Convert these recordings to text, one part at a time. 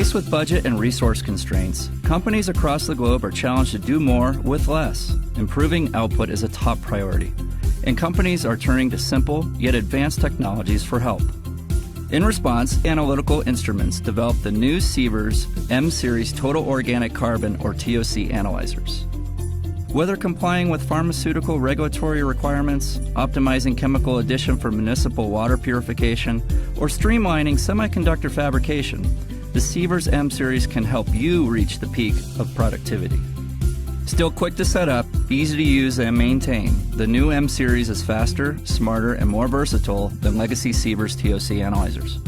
Faced with budget and resource constraints, companies across the globe are challenged to do more with less. Improving output is a top priority, and companies are turning to simple yet advanced technologies for help. In response, Analytical Instruments developed the new Sievers M-Series Total Organic Carbon or TOC Analyzers. Whether complying with pharmaceutical regulatory requirements, optimizing chemical addition for municipal water purification, or streamlining semiconductor fabrication, the Sievers M-Series can help you reach the peak of productivity. Still quick to set up, easy to use and maintain, the new M-Series is faster, smarter, and more versatile than legacy Sievers TOC analyzers.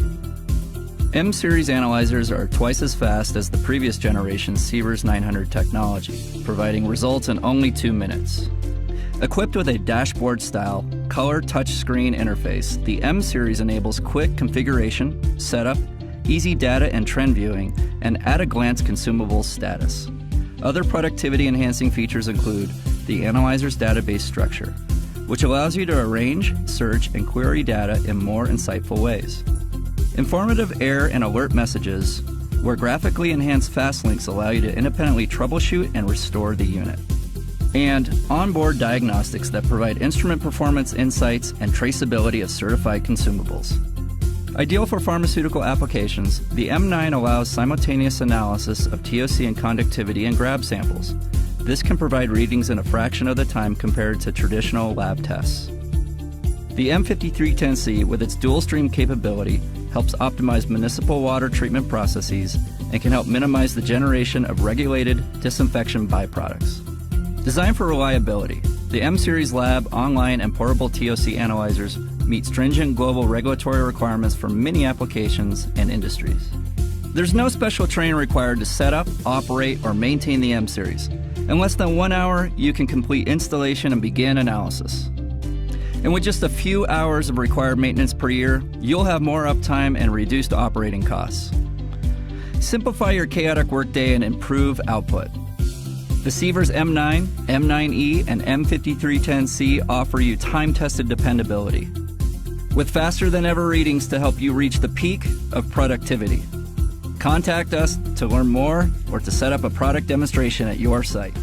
M-Series analyzers are twice as fast as the previous generation Sievers 900 technology, providing results in only 2 minutes. Equipped with a dashboard-style, color touchscreen interface, the M-Series enables quick configuration, setup, easy data and trend viewing, and at-a-glance consumables status. Other productivity-enhancing features include the analyzer's database structure, which allows you to arrange, search, and query data in more insightful ways. Informative error and alert messages, where graphically enhanced fast links allow you to independently troubleshoot and restore the unit. And onboard diagnostics that provide instrument performance insights and traceability of certified consumables. Ideal for pharmaceutical applications, the M9 allows simultaneous analysis of TOC and conductivity and grab samples. This can provide readings in a fraction of the time compared to traditional lab tests. The M5310C, with its dual-stream capability, helps optimize municipal water treatment processes and can help minimize the generation of regulated disinfection byproducts. Designed for reliability, the M-Series Lab, online, and portable TOC analyzers meet stringent global regulatory requirements for many applications and industries. There's no special training required to set up, operate, or maintain the M-Series. In less than 1 hour, you can complete installation and begin analysis. And with just a few hours of required maintenance per year, you'll have more uptime and reduced operating costs. Simplify your chaotic workday and improve output. The Sievers M9, M9E, and M5310C offer you time-tested dependability, with faster-than-ever readings to help you reach the peak of productivity. Contact us to learn more or to set up a product demonstration at your site.